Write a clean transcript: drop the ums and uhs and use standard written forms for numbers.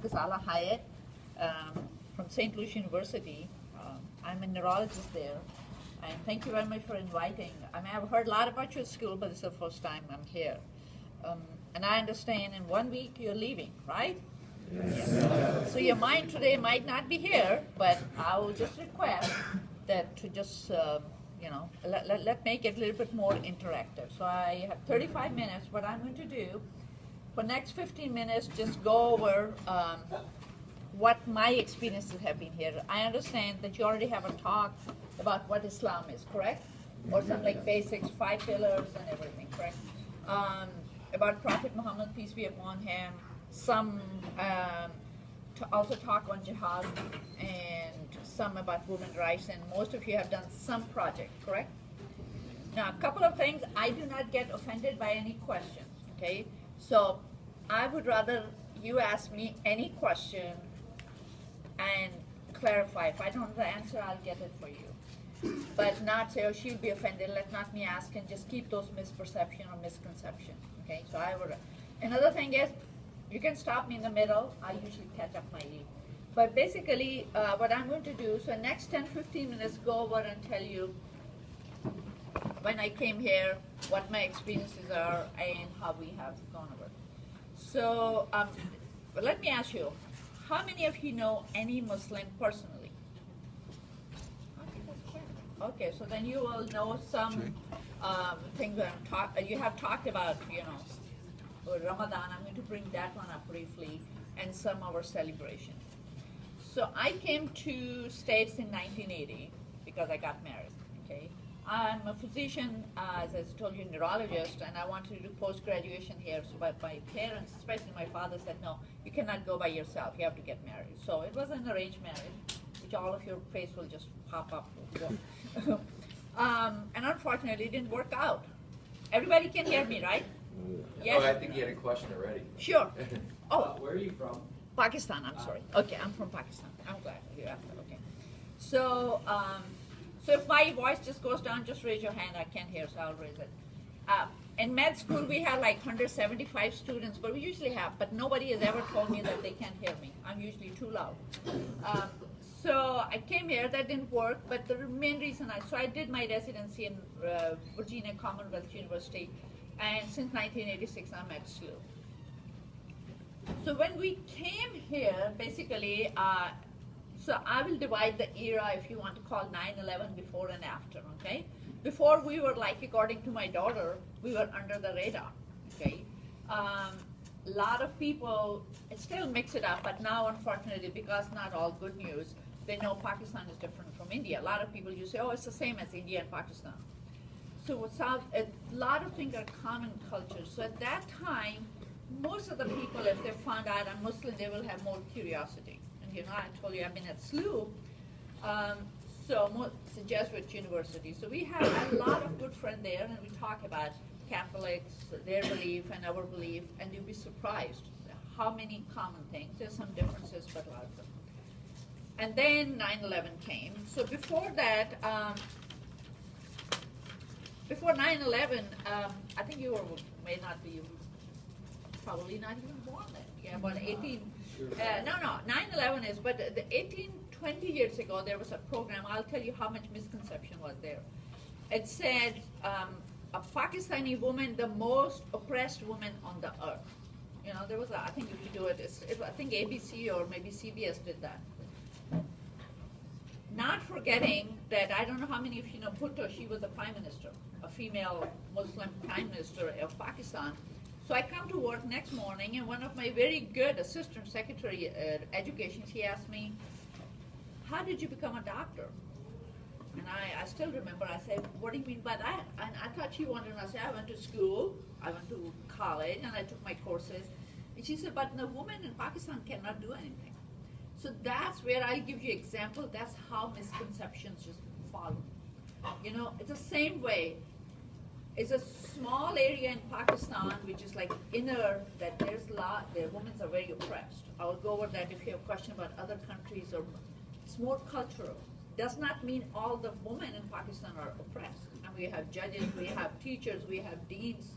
Ghazala Hayat from St. Louis University. I'm a neurologist there. And thank you very much for inviting. I mean, I've heard a lot about your school, but it's the first time I'm here. And I understand in 1 week you're leaving, right? Yes. Yeah. So your mind today might not be here, but I will just request that to just, let make it a little bit more interactive. So I have 35 minutes. What I'm going to do, for next 15 minutes, just go over what my experiences have been here. I understand that you already have a talk about what Islam is, correct? Or some like basics, 5 pillars and everything, correct? About Prophet Muhammad, peace be upon him. Some to also talk on jihad and some about women's rights, and most of you have done some project, correct? Now, a couple of things, I do not get offended by any questions, okay? So I would rather you ask me any question and clarify. If I don't know the answer, I'll get it for you. But not say, oh, she'll be offended, let not me ask, and just keep those misperception or misconception, okay? So I would, another thing is, you can stop me in the middle. I usually catch up my lead. But basically, what I'm going to do, so next 10-15 minutes, go over and tell you when I came here, what my experiences are, and how we have gone over. So but let me ask you, how many of you know any Muslim personally? Okay, so then you will know some things that you have talked about, Ramadan. I'm going to bring that one up briefly, and some of our celebration. So I came to States in 1980 because I got married, okay? I'm a physician, as I told you, neurologist, and I wanted to do post-graduation here. So my parents, especially my father, said, no, you cannot go by yourself. You have to get married. So it was an arranged marriage, which all of your face will just pop up. And unfortunately, it didn't work out. Everybody can hear me, right? Yes? Oh, I think you had a question already. Sure. Oh, where are you from? Pakistan, I'm sorry. Okay, I'm from Pakistan. I'm glad you're after, okay. So, so if my voice just goes down, just raise your hand. I can't hear, so I'll raise it. In med school, we had like 175 students, but we usually have, but nobody has ever told me that they can't hear me. I'm usually too loud. So I came here, that didn't work, but the main reason so I did my residency in Virginia Commonwealth University, and since 1986, I'm at SLU. So when we came here, basically, so I will divide the era, if you want to call 9/11 before and after, okay? Before we were like, according to my daughter, we were under the radar, okay? A lot of people still mix it up, but now, unfortunately, because not all good news, they know Pakistan is different from India. A lot of people, you say, oh, it's the same as India and Pakistan. So a lot of things are common cultures. So at that time, most of the people, if they found out I'm Muslim, they will have more curiosity. And I told you I've been at SLU, it's a Jesuit university. So we have a lot of good friends there, and we talk about Catholics, their belief and our belief, and you'll be surprised how many common things. There's some differences, but a lot of them. And then 9/11 came. So before that, before 9/11, I think you may not be, probably not even born then. Yeah, about 18. No, 9/11 is, but the 20 years ago, there was a program. I'll tell you how much misconception was there. It said, a Pakistani woman, the most oppressed woman on the earth. There was I think if you do it, I think ABC or maybe CBS did that. Not forgetting that, I don't know how many of you know Bhutto, she was a prime minister, a female Muslim prime minister of Pakistan. So I come to work next morning, and one of my very good assistant secretary education, she asked me, how did you become a doctor? And I still remember, I said, what do you mean by that? And I thought she wanted to say, I went to school, I went to college, and I took my courses. And she said, but the woman in Pakistan cannot do anything. So that's where I'll give you example. That's how misconceptions just follow. It's the same way. It's a small area in Pakistan, which is like inner, that there's a lot, the women are very oppressed. I will go over that if you have a question about other countries, or it's more cultural. Does not mean all the women in Pakistan are oppressed. And we have judges, we have teachers, we have deans,